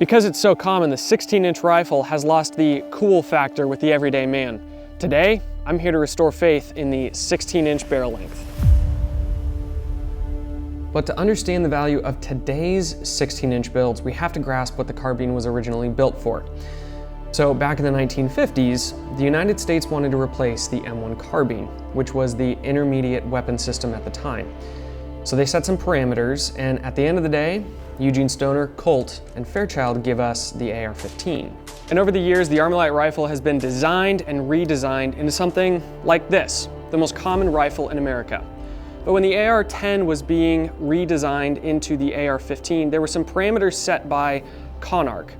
Because it's so common, the 16-inch rifle has lost the cool factor with the everyday man. Today, I'm here to restore faith in the 16-inch barrel length. But to understand the value of today's 16-inch builds, we have to grasp what the carbine was originally built for. So back in the 1950s, the United States wanted to replace the M1 carbine, which was the intermediate weapon system at the time. So they set some parameters, and at the end of the day, Eugene Stoner, Colt, and Fairchild give us the AR-15. And over the years, the Armalite rifle has been designed and redesigned into something like this, the most common rifle in America. But when the AR-10 was being redesigned into the AR-15, there were some parameters set by CONARC.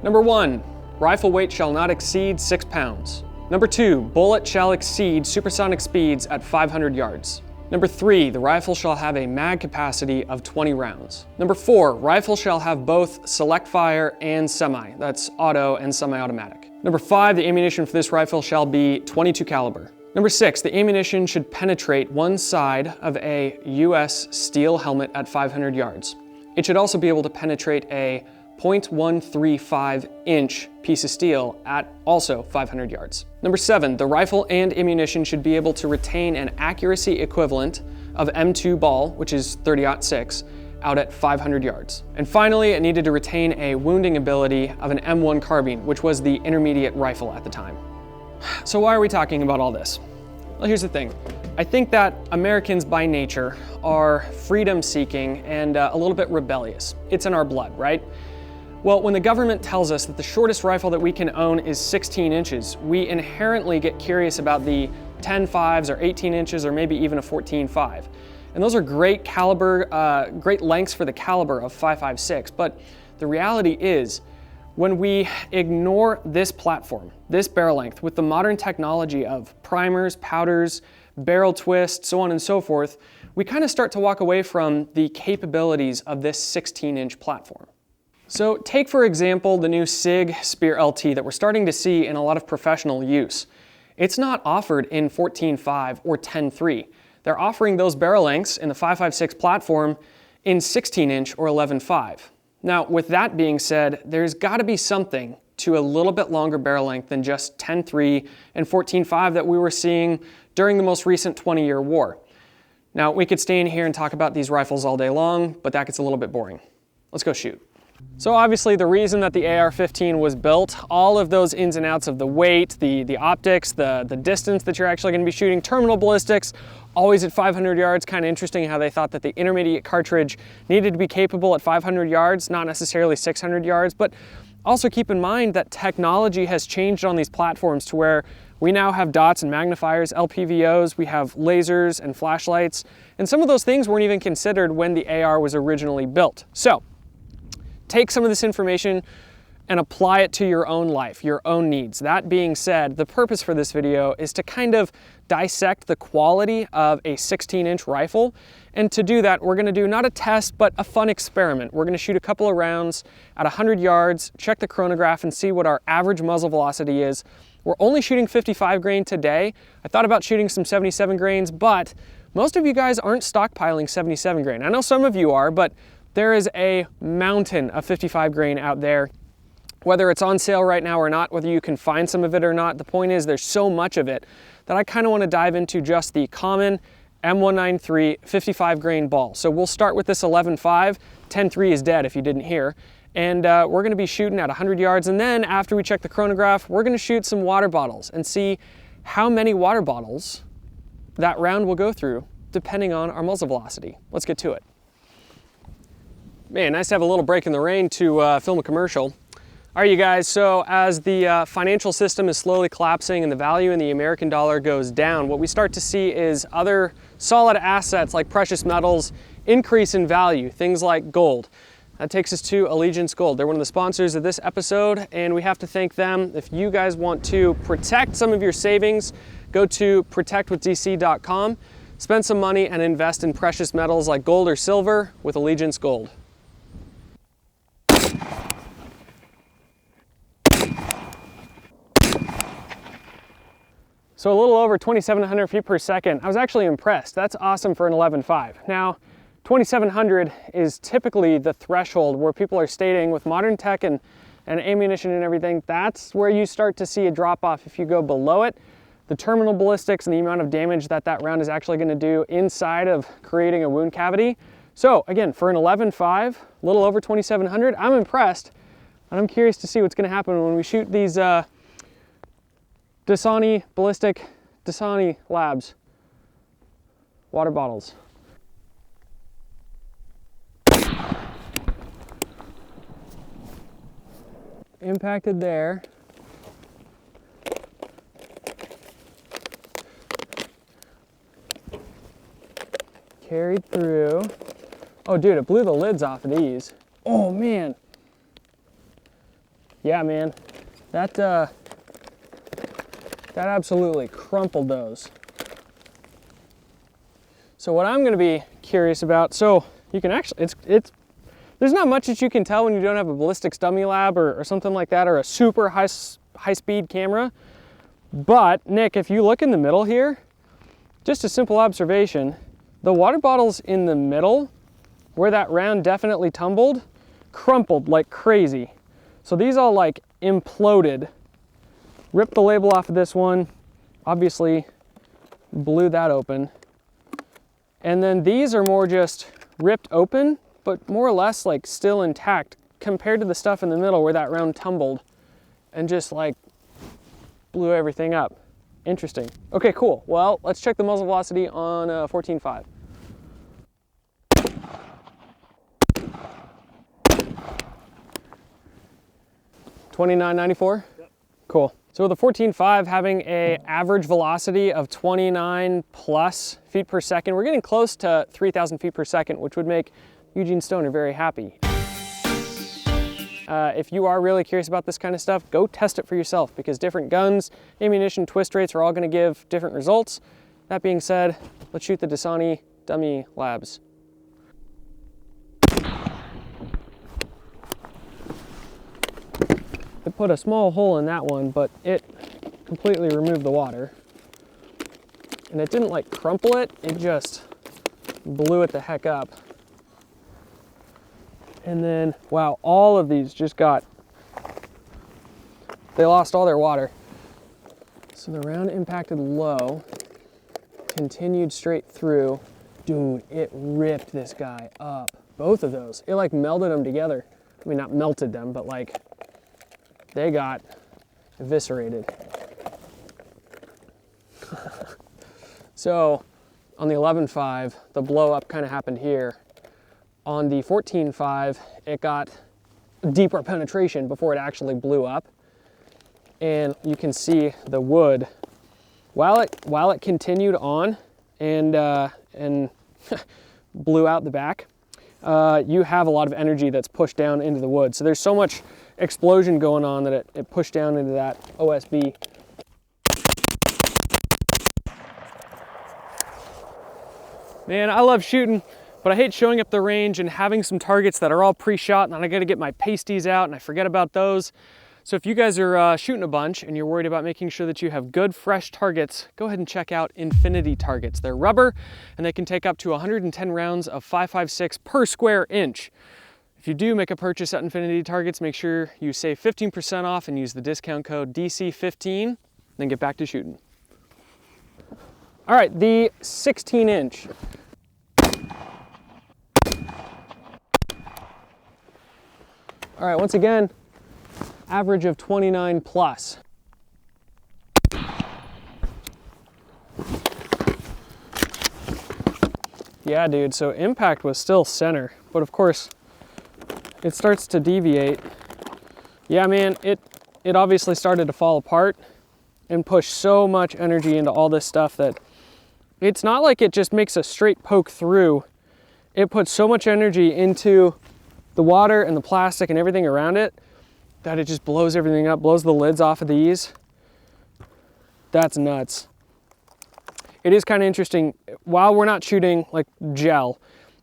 Number 1, rifle weight shall not exceed 6 pounds. Number 2, bullet shall exceed supersonic speeds at 500 yards. Number 3, the rifle shall have a mag capacity of 20 rounds. Number 4, rifle shall have both select fire and semi, that's auto and semi-automatic. Number 5, the ammunition for this rifle shall be .22 caliber. Number 6, the ammunition should penetrate one side of a US steel helmet at 500 yards. It should also be able to penetrate a .135-inch piece of steel at also 500 yards. Number 7, the rifle and ammunition should be able to retain an accuracy equivalent of M2 ball, which is 30-06, out at 500 yards. And finally, it needed to retain a wounding ability of an M1 carbine, which was the intermediate rifle at the time. So why are we talking about all this? Well, here's the thing. I think that Americans by nature are freedom-seeking and a little bit rebellious. It's in our blood, right? Well, when the government tells us that the shortest rifle that we can own is 16 inches, we inherently get curious about the 10.5s or 18 inches or maybe even a 14.5. And those are great caliber, great lengths for the caliber of 5.56. But the reality is, when we ignore this platform, this barrel length, with the modern technology of primers, powders, barrel twists, so on and so forth, we kind of start to walk away from the capabilities of this 16-inch platform. So take, for example, the new SIG Spear LT that we're starting to see in a lot of professional use. It's not offered in 14.5 or 10.3. They're offering those barrel lengths in the 5.56 platform in 16-inch or 11.5. Now, with that being said, there's got to be something to a little bit longer barrel length than just 10.3 and 14.5 that we were seeing during the most recent 20-year war. Now, we could stay in here and talk about these rifles all day long, but that gets a little bit boring. Let's go shoot. So obviously the reason that the AR-15 was built, all of those ins and outs of the weight, the optics, the distance that you're actually going to be shooting, terminal ballistics, always at 500 yards. Kind of interesting how they thought that the intermediate cartridge needed to be capable at 500 yards, not necessarily 600 yards. But also keep in mind that technology has changed on these platforms to where we now have dots and magnifiers, LPVOs, we have lasers and flashlights, and some of those things weren't even considered when the AR was originally built. So take some of this information and apply it to your own life, your own needs. That being said, the purpose for this video is to kind of dissect the quality of a 16-inch rifle. And to do that, we're gonna do not a test, but a fun experiment. We're gonna shoot a couple of rounds at 100 yards, check the chronograph and see what our average muzzle velocity is. We're only shooting 55 grain today. I thought about shooting some 77 grains, but most of you guys aren't stockpiling 77 grain. I know some of you are, but there is a mountain of 55 grain out there. Whether it's on sale right now or not, whether you can find some of it or not, the point is there's so much of it that I kind of want to dive into just the common M193 55 grain ball. So we'll start with this 11.5, 10.3 is dead if you didn't hear, and we're going to be shooting at 100 yards, and then after we check the chronograph, we're going to shoot some water bottles and see how many water bottles that round will go through depending on our muzzle velocity. Let's get to it. Man, nice to have a little break in the rain to film a commercial. All right, you guys, so as the financial system is slowly collapsing and the value in the American dollar goes down, what we start to see is other solid assets like precious metals increase in value, things like gold. That takes us to Allegiance Gold. They're one of the sponsors of this episode, and we have to thank them. If you guys want to protect some of your savings, go to protectwithdc.com, spend some money and invest in precious metals like gold or silver with Allegiance Gold. So a little over 2,700 feet per second. I was actually impressed. That's awesome for an 11.5. Now, 2,700 is typically the threshold where people are stating with modern tech and ammunition and everything, that's where you start to see a drop off. If you go below it, the terminal ballistics and the amount of damage that that round is actually going to do inside of creating a wound cavity. So again, for an 11.5, a little over 2,700, I'm impressed. And I'm curious to see what's going to happen when we shoot these Dasani ballistic Dasani Labs water bottles. Impacted there. Carried through. Oh dude, it blew the lids off of these. Oh man. Yeah man, that absolutely crumpled those. So what I'm gonna be curious about, so you can actually, there's not much that you can tell when you don't have a ballistics dummy lab or something like that, or a super high speed camera. But Nick, if you look in the middle here, just a simple observation, the water bottles in the middle, where that round definitely tumbled, crumpled like crazy. So these all like imploded. Ripped the label off of this one, obviously blew that open. And then these are more just ripped open, but more or less like still intact compared to the stuff in the middle where that round tumbled and just like blew everything up. Interesting. Okay, cool. Well, let's check the muzzle velocity on 14.5. $29.94? Yep. Cool. So with a 14.5 having a average velocity of 29 plus feet per second, we're getting close to 3,000 feet per second, which would make Eugene Stoner very happy. If you are really curious about this kind of stuff, go test it for yourself, because different guns, ammunition, twist rates are all going to give different results. That being said, let's shoot the Dasani Dummy Labs. It put a small hole in that one, but it completely removed the water. And it didn't like crumple it, it just blew it the heck up. And then, wow, all of these just they lost all their water. So the round impacted low, continued straight through. Dude, it ripped this guy up. Both of those, it like melded them together. I mean, not melted them, but like they got eviscerated. So on the 11.5, the blow up kind of happened here. On the 14.5, it got deeper penetration before it actually blew up. And you can see the wood, while it continued on and blew out the back, you have a lot of energy that's pushed down into the wood. So there's so much explosion going on that it pushed down into that OSB. Man, I love shooting, but I hate showing up the range and having some targets that are all pre-shot, and then I gotta get my pasties out and I forget about those. So if you guys are shooting a bunch and you're worried about making sure that you have good, fresh targets, go ahead and check out Infinity targets. They're rubber and they can take up to 110 rounds of 5.56 per square inch. If you do make a purchase at Infinity targets, make sure you save 15% off and use the discount code DC15, then get back to shooting. All right, the 16-inch. All right, once again, average of 29 plus. Yeah, dude, so impact was still center, but of course, it starts to deviate. Yeah, man, it obviously started to fall apart and push so much energy into all this stuff that it's not like it just makes a straight poke through. It puts so much energy into the water and the plastic and everything around it that it just blows everything up, blows the lids off of these. That's nuts. It is kind of interesting. While we're not shooting like gel,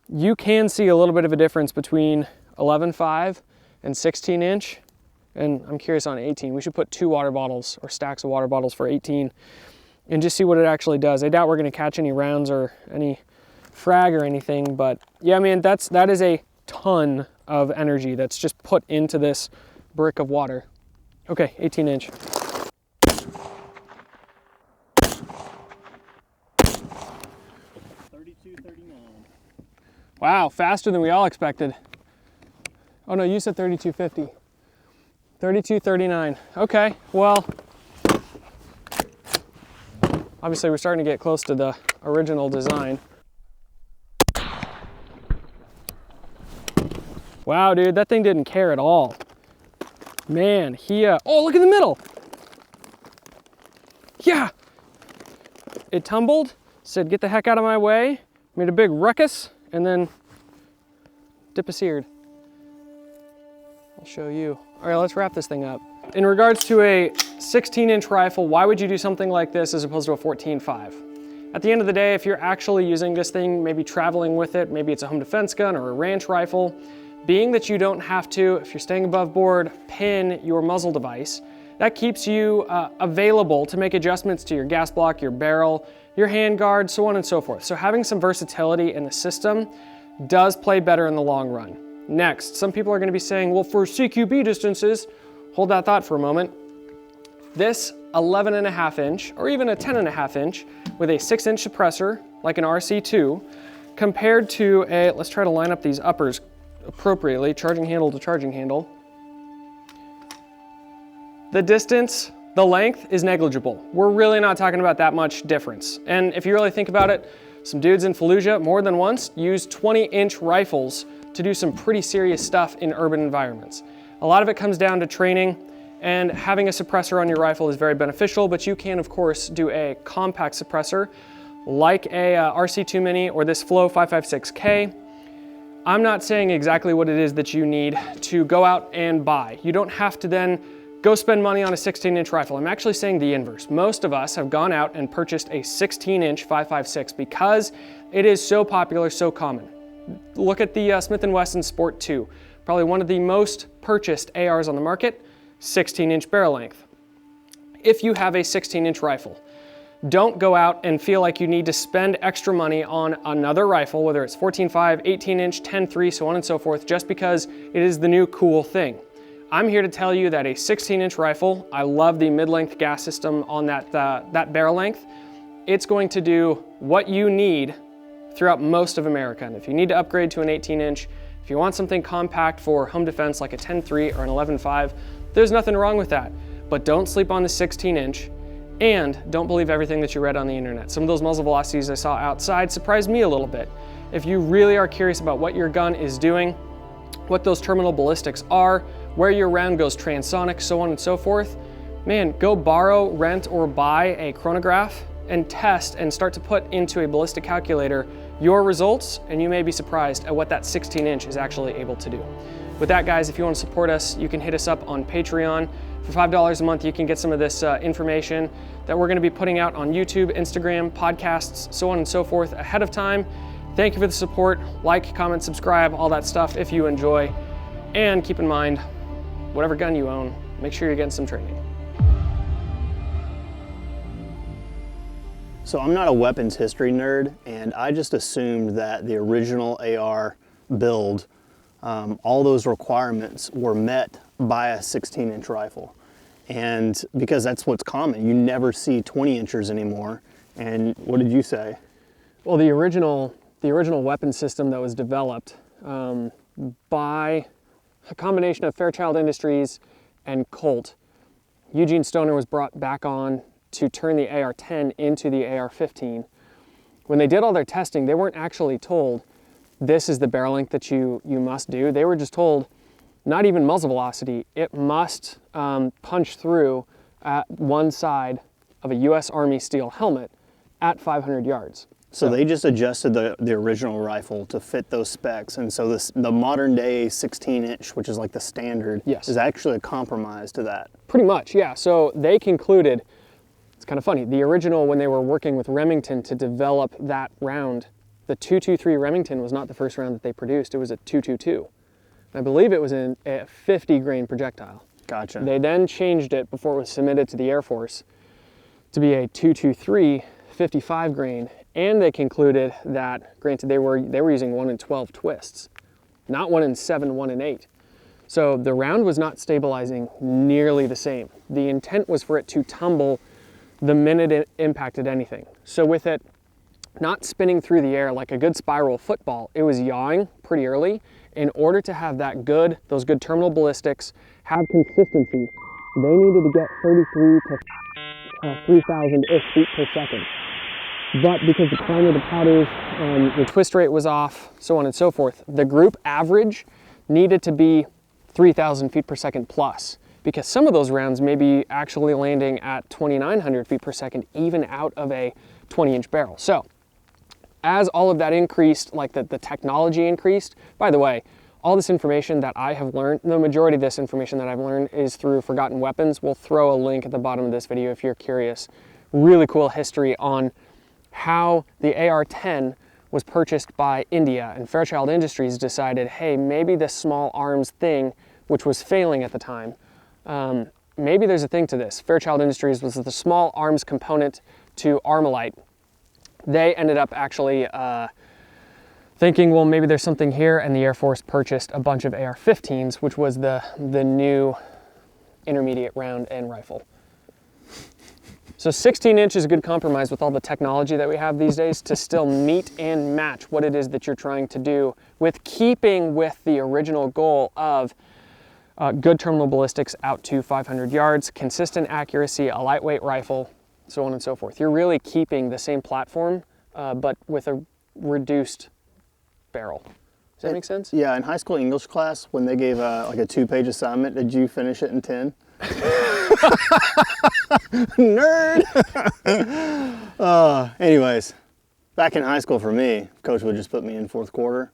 you can see a little bit of a difference between 11.5 and 16-inch. And I'm curious on 18. We should put 2 water bottles or stacks of water bottles for 18 and just see what it actually does. I doubt we're going to catch any rounds or any frag or anything, but yeah, I mean, that is a ton of energy that's just put into this brick of water. Okay, 18 inch. Wow, faster than we all expected. Oh no, you said 32.50. 32.39. Okay, well, obviously we're starting to get close to the original design. Wow, dude, that thing didn't care at all. Man, oh, look in the middle. Yeah. It tumbled, said, get the heck out of my way, made a big ruckus, and then disappeared. I'll show you. All right, let's wrap this thing up. In regards to a 16-inch rifle, why would you do something like this as opposed to a 14.5? At the end of the day, if you're actually using this thing, maybe traveling with it, maybe it's a home defense gun or a ranch rifle, being that you don't have to, if you're staying above board, pin your muzzle device, that keeps you available to make adjustments to your gas block, your barrel, your handguard, so on and so forth. So having some versatility in the system does play better in the long run. Next, some people are going to be saying, well, for CQB distances, hold that thought for a moment. This 11.5 inch or even a 10.5 inch with a 6-inch suppressor like an RC2 compared to a, let's try to line up these uppers appropriately, charging handle to charging handle. The distance, the length is negligible. We're really not talking about that much difference. And if you really think about it, some dudes in Fallujah more than once used 20-inch rifles to do some pretty serious stuff in urban environments. A lot of it comes down to training, and having a suppressor on your rifle is very beneficial, but you can of course do a compact suppressor like a RC2 Mini or this Flow 556K. I'm not saying exactly what it is that you need to go out and buy. You don't have to then go spend money on a 16-inch rifle. I'm actually saying the inverse. Most of us have gone out and purchased a 16-inch 556 because it is so popular, so common. Look at the Smith & Wesson Sport 2, probably one of the most purchased ARs on the market, 16-inch barrel length. If you have a 16-inch rifle, don't go out and feel like you need to spend extra money on another rifle, whether it's 14.5, 18-inch, 10.3, so on and so forth, just because it is the new cool thing. I'm here to tell you that a 16-inch rifle, I love the mid-length gas system on that barrel length. It's going to do what you need throughout most of America. And if you need to upgrade to an 18-inch, if you want something compact for home defense like a 10.3 or an 11.5, there's nothing wrong with that. But don't sleep on the 16-inch, and don't believe everything that you read on the internet. Some of those muzzle velocities I saw outside surprised me a little bit. If you really are curious about what your gun is doing, what those terminal ballistics are, where your round goes transonic, so on and so forth, man, go borrow, rent, or buy a chronograph and test and start to put into a ballistic calculator your results, and you may be surprised at what that 16-inch is actually able to do. With that, guys, if you want to support us, you can hit us up on Patreon. For $5 a month, you can get some of this information that we're going to be putting out on YouTube, Instagram, podcasts, so on and so forth ahead of time. Thank you for the support. Like, comment, subscribe, all that stuff if you enjoy. And keep in mind, whatever gun you own, make sure you're getting some training. So I'm not a weapons history nerd, and I just assumed that the original AR build, all those requirements were met by a 16-inch rifle. And because that's what's common, you never see 20 inchers anymore. And what did you say? Well, the original weapon system that was developed by a combination of Fairchild Industries and Colt, Eugene Stoner was brought back on to turn the AR-10 into the AR-15. When they did all their testing, they weren't actually told this is the barrel length that you must do. They were just told not even muzzle velocity, it must punch through at one side of a US Army steel helmet at 500 yards. So they just adjusted the original rifle to fit those specs, and so the modern day 16-inch, which is like the standard, yes, is actually a compromise to that. Pretty much, yeah. So they concluded, it's kind of funny, the original, when they were working with Remington to develop that round, the 223 Remington was not the first round that they produced, it was a 222. I believe it was a 50 grain projectile. Gotcha. They then changed it before it was submitted to the Air Force to be a 223 55 grain, And they concluded that, granted, they were using 1 in 12 twists, not 1 in 7, 1 in 8. So the round was not stabilizing nearly the same. The intent was for it to tumble the minute it impacted anything. So with it not spinning through the air like a good spiral football, it was yawing pretty early. In order to have those good terminal ballistics have consistency, they needed to get 33 to 3,000-ish feet per second. But because the climb of the powders, the twist rate was off, so on and so forth, the group average needed to be 3,000 feet per second plus, because some of those rounds may be actually landing at 2,900 feet per second, even out of a 20-inch barrel. So as all of that increased, like the technology increased, by the way, all this information that I have learned, the majority of this information that I've learned is through Forgotten Weapons. We'll throw a link at the bottom of this video if you're curious. Really cool history on how the AR-10 was purchased by India, and Fairchild Industries decided, hey, maybe this small arms thing, which was failing at the time, maybe there's a thing to this. Fairchild Industries was the small arms component to Armalite. They ended up actually thinking, well, maybe there's something here, and the Air Force purchased a bunch of AR-15s, which was the new intermediate round and rifle. So 16 inch is a good compromise with all the technology that we have these days to still meet and match what it is that you're trying to do, with keeping with the original goal of good terminal ballistics out to 500 yards, consistent accuracy, a lightweight rifle, so on and so forth. You're really keeping the same platform, but with a reduced barrel. Does that make sense? Yeah, in high school English class, when they gave like a 2-page assignment, did you finish it in 10? Nerd! Anyways, back in high school for me, coach would just put me in fourth quarter.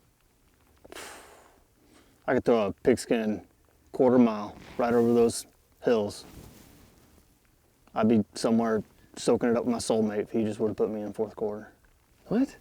I could throw a pigskin quarter mile right over those hills. I'd be somewhere soaking it up with my soulmate if he just would have put me in fourth quarter. What?